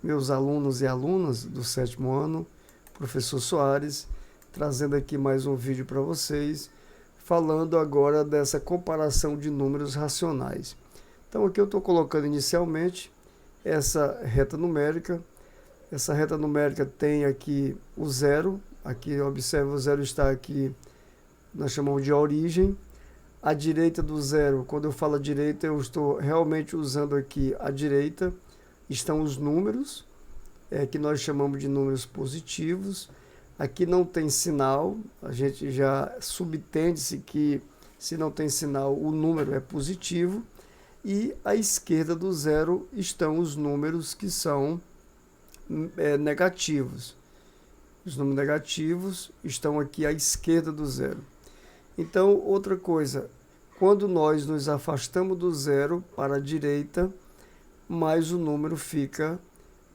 meus alunos e alunas do 7º ano, professor Soares, trazendo aqui mais um vídeo para vocês, falando agora dessa comparação de números racionais. Então aqui eu estou colocando inicialmente essa reta numérica. Essa reta numérica tem aqui o zero, aqui observa, o zero está aqui, nós chamamos de origem. À direita do zero, quando eu falo direita, eu estou realmente usando aqui a direita, estão os números, que nós chamamos de números positivos. Aqui não tem sinal, a gente já subtende-se que se não tem sinal, o número é positivo. E à esquerda do zero estão os números que são negativos. Os números negativos estão aqui à esquerda do zero. Então, outra coisa, quando nós nos afastamos do zero para a direita, mais o número fica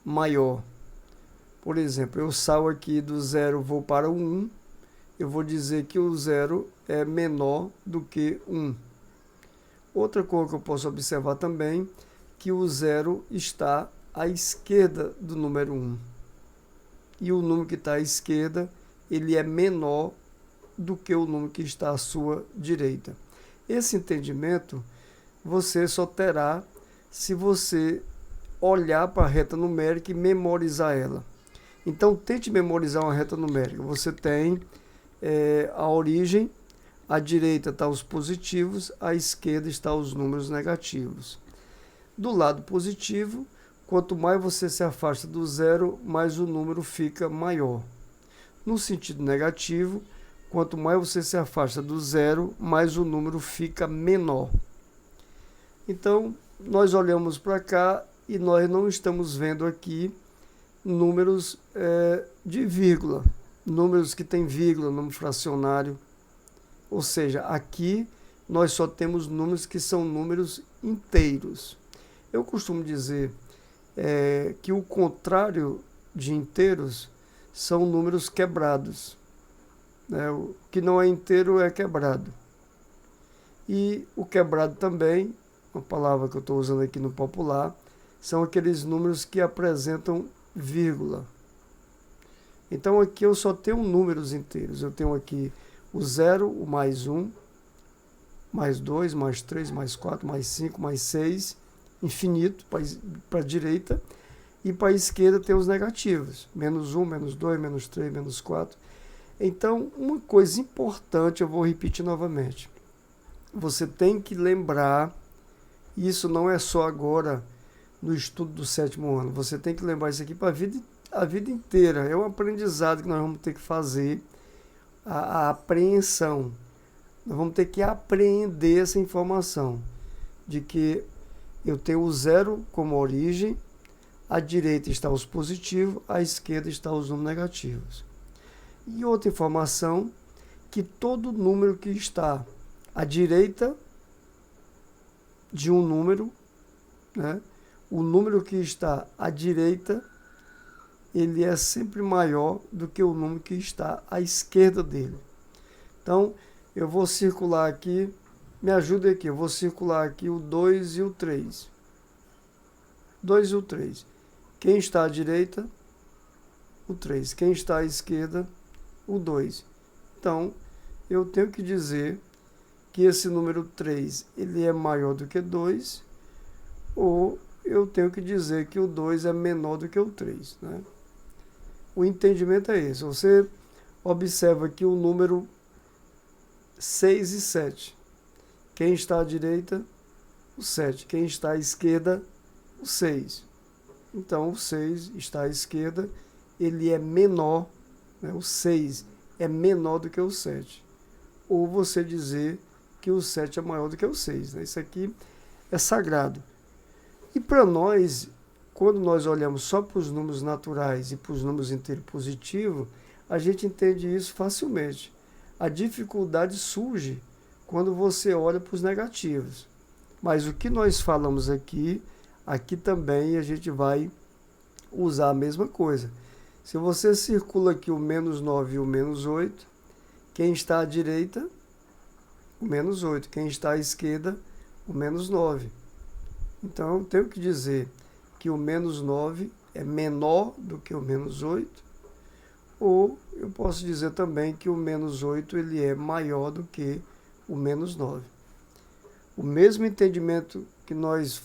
maior. Por exemplo, eu saio aqui do zero, vou para o 1, eu vou dizer que o zero é menor do que 1. Outra coisa que eu posso observar também, que o zero está à esquerda do número 1. E o número que está à esquerda, ele é menor do que o número que está à sua direita. Esse entendimento você só terá se você olhar para a reta numérica e memorizar ela. Então tente memorizar uma reta numérica. Você tem a origem, à direita está os positivos, à esquerda está os números negativos. Do lado positivo, quanto mais você se afasta do zero, mais o número fica maior. No sentido negativo, quanto mais você se afasta do zero, mais o número fica menor. Então, nós olhamos para cá e nós não estamos vendo aqui números de vírgula, números que tem vírgula, número fracionário. Ou seja, aqui nós só temos números que são números inteiros. Eu costumo dizer que o contrário de inteiros são números quebrados. O que não é inteiro é quebrado. E o quebrado também, uma palavra que eu estou usando aqui no popular, são aqueles números que apresentam vírgula. Então aqui eu só tenho números inteiros. Eu tenho aqui o 0, o mais 1, mais 2, mais 3, mais 4, mais 5, mais 6, infinito para a direita. E para a esquerda tem os negativos, menos 1, menos 2, menos 3, menos 4. Então, uma coisa importante, eu vou repetir novamente. Você tem que lembrar, isso não é só agora no estudo do 7º ano, você tem que lembrar isso aqui para a vida inteira. É um aprendizado que nós vamos ter que fazer, a apreensão. Nós vamos ter que apreender essa informação, de que eu tenho o zero como origem, à direita está os positivos, à esquerda está os números negativos. E outra informação, que todo número que está à direita de um número, o número que está à direita, ele é sempre maior do que o número que está à esquerda dele. Então, eu vou circular aqui, me ajuda aqui, eu vou circular aqui o 2 e o 3. 2 e o 3. Quem está à direita? O 3. Quem está à esquerda? O 2. Então, eu tenho que dizer que esse número 3 ele é maior do que 2, ou eu tenho que dizer que o 2 é menor do que o 3. O entendimento é esse. Você observa aqui o número 6 e 7. Quem está à direita? O 7. Quem está à esquerda? O 6. Então, o 6 está à esquerda, ele é menor, o 6 é menor do que o 7. Ou você dizer que o 7 é maior do que o 6. Isso aqui é sagrado. E para nós, quando nós olhamos só para os números naturais e para os números inteiros positivos, a gente entende isso facilmente. A dificuldade surge quando você olha para os negativos. Mas o que nós falamos aqui também a gente vai usar a mesma coisa. Se você circula aqui o menos 9 e o menos 8, quem está à direita, o menos 8. Quem está à esquerda, o menos 9. Então, eu tenho que dizer que o menos 9 é menor do que o menos 8, ou eu posso dizer também que o menos 8 ele é maior do que o menos 9. O mesmo entendimento que nós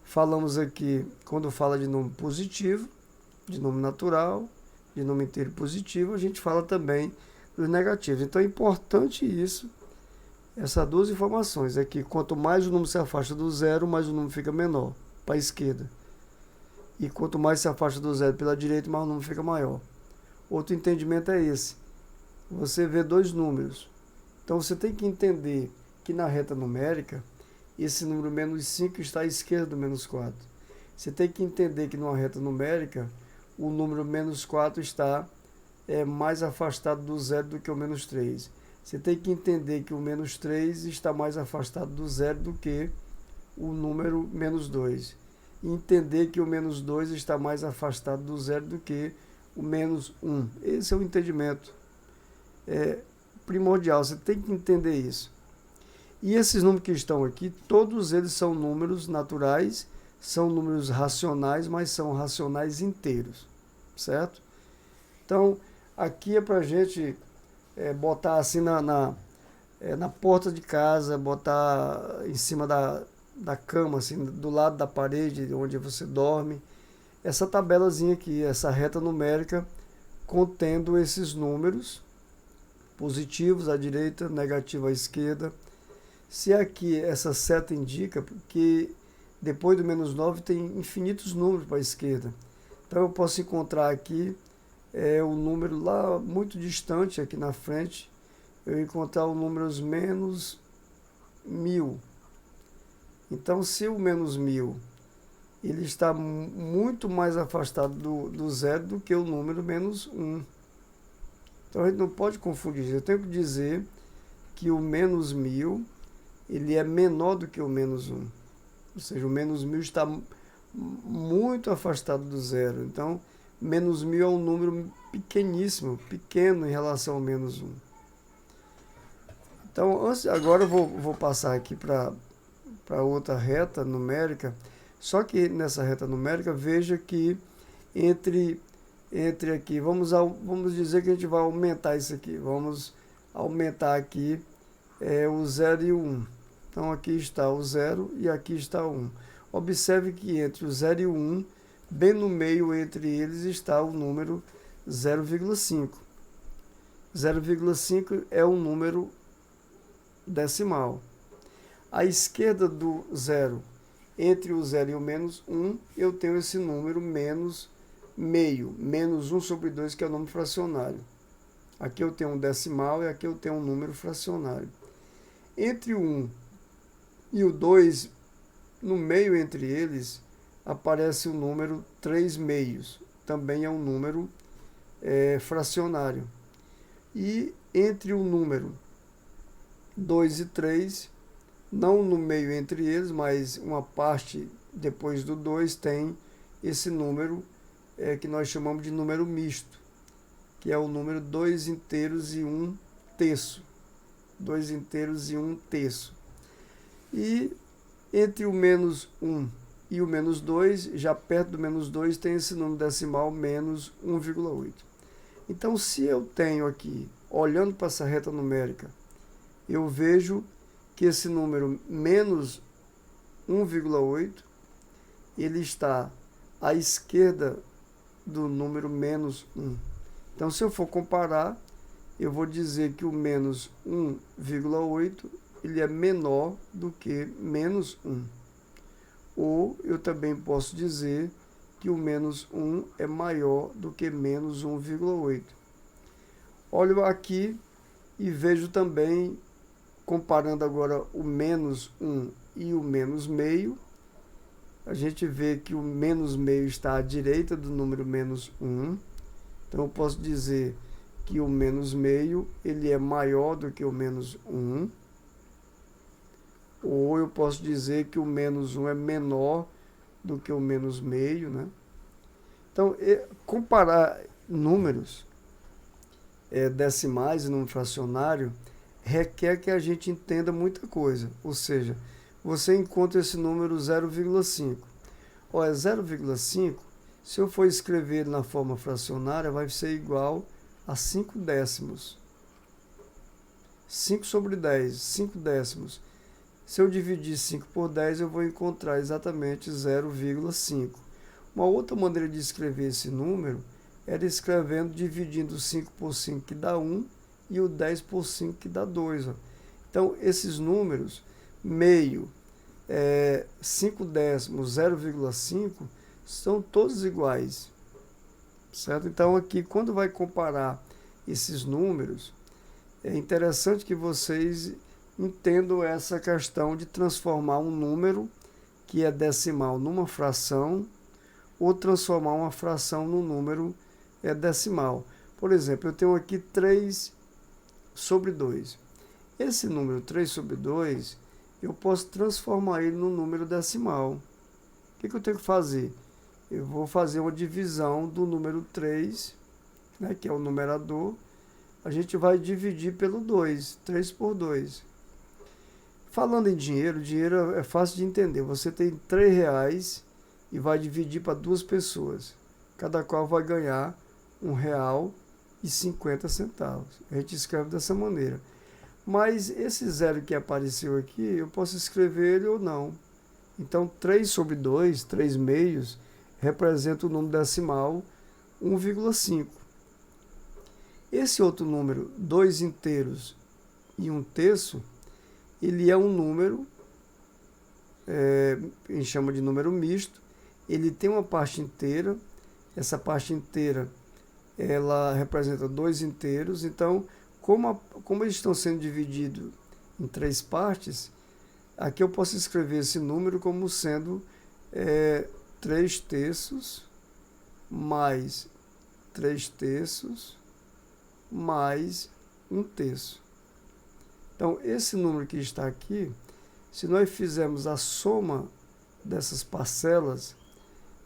falamos aqui quando fala de número positivo, de número natural, de número inteiro positivo, a gente fala também dos negativos. Então é importante isso, essas duas informações, é que quanto mais o número se afasta do zero, mais o número fica menor para a esquerda. E quanto mais se afasta do zero pela direita, mais o número fica maior. Outro entendimento é esse. Você vê dois números. Então você tem que entender que na reta numérica, esse número menos 5 está à esquerda do menos 4. Você tem que entender que numa reta numérica, o número menos 4 está mais afastado do zero do que o menos 3. Você tem que entender que o menos 3 está mais afastado do zero do que o número menos 2. E entender que o menos 2 está mais afastado do zero do que o menos 1. Esse é o entendimento primordial, você tem que entender isso. E esses números que estão aqui, todos eles são números naturais, são números racionais, mas são racionais inteiros, certo? Então, aqui é para a gente botar assim na porta de casa, botar em cima da cama, assim, do lado da parede onde você dorme, essa tabelazinha aqui, essa reta numérica contendo esses números positivos à direita, negativos à esquerda. Se aqui essa seta indica que depois do menos 9 tem infinitos números para a esquerda. Então eu posso encontrar aqui o número lá muito distante aqui na frente, eu encontrar o número menos 1000. Então se o menos 1000 ele está muito mais afastado do zero do que o número menos 1. Então a gente não pode confundir. Eu tenho que dizer que o menos 1000 ele é menor do que o menos 1. Ou seja, o menos 1000 está muito afastado do zero. Então, menos 1000 é um número pequeníssimo, pequeno em relação ao menos 1. Então, agora eu vou passar aqui para outra reta numérica. Só que nessa reta numérica, veja que entre aqui, vamos dizer que a gente vai aumentar isso aqui. Vamos aumentar aqui o 0 e o 1. Então aqui está o 0 e aqui está o 1. Observe que entre o 0 e o 1, bem no meio entre eles está o número 0,5. 0,5 é um número decimal. À esquerda do 0, entre o 0 e o menos 1, eu tenho esse número menos meio, menos 1 sobre 2, que é o número fracionário. Aqui eu tenho um decimal e aqui eu tenho um número fracionário. Entre o 1 e o 2, no meio entre eles, aparece o número 3 meios. Também é um número fracionário. E entre o número 2 e 3, não no meio entre eles, mas uma parte depois do 2 tem esse número que nós chamamos de número misto, que é o número 2 inteiros e 1 terço. 2 inteiros e 1 terço. E entre o menos 1 e o menos 2, já perto do menos 2, tem esse número decimal menos 1,8. Então, se eu tenho aqui, olhando para essa reta numérica, eu vejo que esse número menos 1,8, ele está à esquerda do número menos 1. Então, se eu for comparar, eu vou dizer que o menos 1,8 ele é menor do que menos 1. Ou eu também posso dizer que o menos 1 é maior do que menos 1,8. Olho aqui e vejo também, comparando agora o menos 1 e o menos meio, a gente vê que o menos meio está à direita do número menos 1. Então eu posso dizer que o menos meio ele é maior do que o menos 1. Ou eu posso dizer que o menos 1 é menor do que o menos meio, né? Então, comparar números decimais e número fracionário requer que a gente entenda muita coisa. Ou seja, você encontra esse número 0,5. Ó, é 0,5. Se eu for escrever na forma fracionária, vai ser igual a 5 décimos. 5 sobre 10, 5 décimos. Se eu dividir 5 por 10, eu vou encontrar exatamente 0,5. Uma outra maneira de escrever esse número era escrevendo, dividindo 5 por 5, que dá 1, e o 10 por 5, que dá 2. Ó. Então, esses números, meio, 5 décimos, 0,5, são todos iguais. Certo? Então, aqui, quando vai comparar esses números, é interessante que vocês entendam essa questão de transformar um número que é decimal numa fração, ou transformar uma fração num número decimal. Por exemplo, eu tenho aqui 3 sobre 2. Esse número 3 sobre 2, eu posso transformar ele num número decimal. O que eu tenho que fazer? Eu vou fazer uma divisão do número 3, né, que é o numerador. A gente vai dividir pelo 2, 3 por 2. Falando em dinheiro, dinheiro é fácil de entender. Você tem R$3 e vai dividir para 2 pessoas. Cada qual vai ganhar R$1,50. A gente escreve dessa maneira. Mas esse zero que apareceu aqui, eu posso escrever ele ou não. Então, 3 sobre 2, 3 meios, representa o número decimal 1,5. Esse outro número, 2 inteiros e 1/3, ele é um número, a gente chama de número misto. Ele tem uma parte inteira, essa parte inteira ela representa 2 inteiros. Então, como eles estão sendo divididos em 3 partes, aqui eu posso escrever esse número como sendo 3/3 mais 3/3 mais 1/3. Então, esse número que está aqui, se nós fizermos a soma dessas parcelas,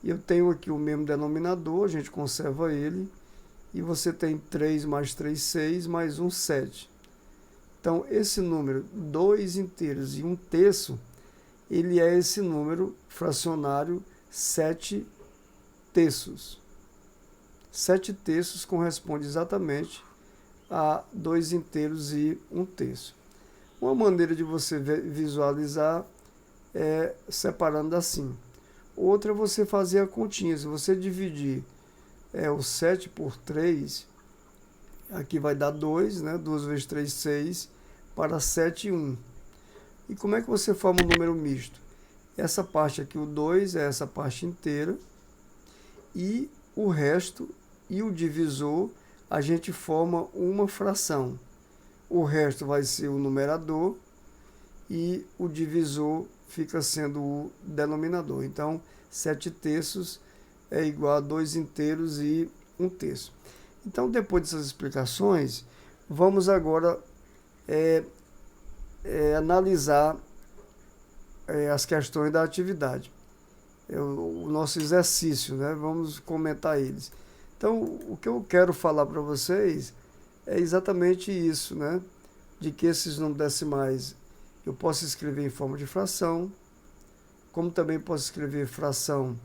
eu tenho aqui o mesmo denominador, a gente conserva ele, e você tem 3 mais 3, 6, mais 1, 7. Então, esse número, 2 inteiros e 1/3, ele é esse número fracionário 7/3. 7/3 corresponde exatamente a 2 inteiros e 1/3. Uma maneira de você visualizar é separando assim. Outra é você fazer a continha. Se você dividir o 7 por 3, aqui vai dar 2, né? 2 vezes 3, 6, para 7 e 1. E como é que você forma um número misto? Essa parte aqui, o 2, é essa parte inteira, e o resto e o divisor, a gente forma uma fração. O resto vai ser o numerador e o divisor fica sendo o denominador. Então, 7/3 é igual a 2 inteiros e 1/3. Então, depois dessas explicações, vamos agora analisar as questões da atividade. O nosso exercício, né? Vamos comentar eles. Então, o que eu quero falar para vocês é exatamente isso, né? De que esses números decimais eu posso escrever em forma de fração, como também posso escrever fração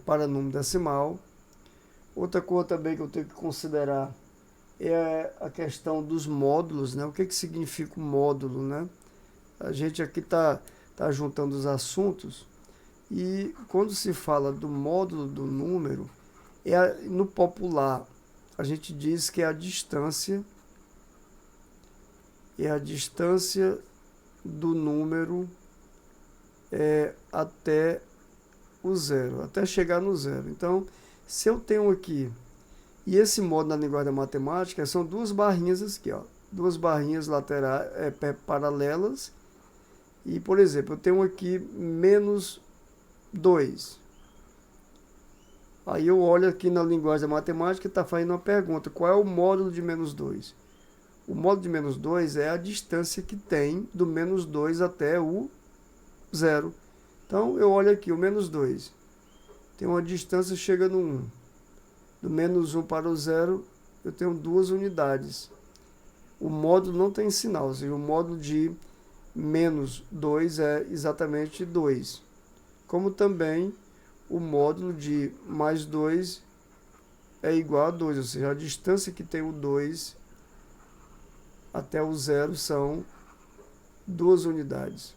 para número decimal. Outra coisa também que eu tenho que considerar é a questão dos módulos, né? O que significa o módulo, né? A gente aqui tá juntando os assuntos, e quando se fala do módulo do número, no popular, a gente diz que é a distância do número até o zero, até chegar no zero. Então, se eu tenho aqui, e esse módulo na linguagem da matemática são 2 barrinhas aqui, ó, 2 barrinhas laterais, paralelas, e, por exemplo, eu tenho aqui menos 2. Aí eu olho aqui na linguagem da matemática e está fazendo uma pergunta: qual é o módulo de menos 2? O módulo de menos 2 é a distância que tem do menos 2 até o zero. Então, eu olho aqui, o menos 2. Tem uma distância, chega no 1. Do menos 1 para o zero, eu tenho 2 unidades. O módulo não tem sinal, ou seja, o módulo de menos 2 é exatamente 2. Como também o módulo de mais 2 é igual a 2, ou seja, a distância que tem o 2 até o zero são 2 unidades.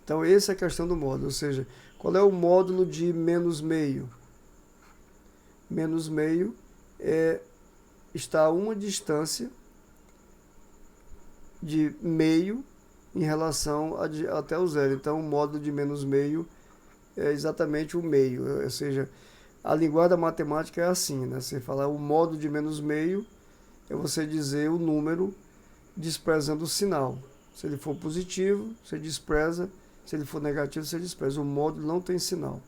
Então, essa é a questão do módulo, ou seja, qual é o módulo de menos meio? Menos meio está a uma distância de meio em relação até o zero. Então, o módulo de menos meio é exatamente o meio, ou seja, a linguagem da matemática é assim, né? Você falar o módulo de menos meio é você dizer o número desprezando o sinal. Se ele for positivo, você despreza. Se ele for negativo, você despreza. O módulo não tem sinal.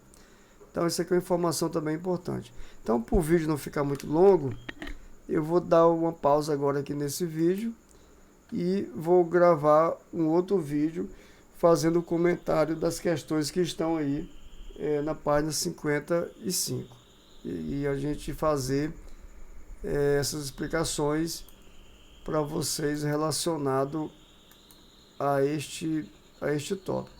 Então, isso aqui é uma informação também importante. Então, para o vídeo não ficar muito longo, eu vou dar uma pausa agora aqui nesse vídeo e vou gravar um outro vídeo fazendo o comentário das questões que estão aí na página 55. E a gente fazer essas explicações para vocês relacionado a este tópico.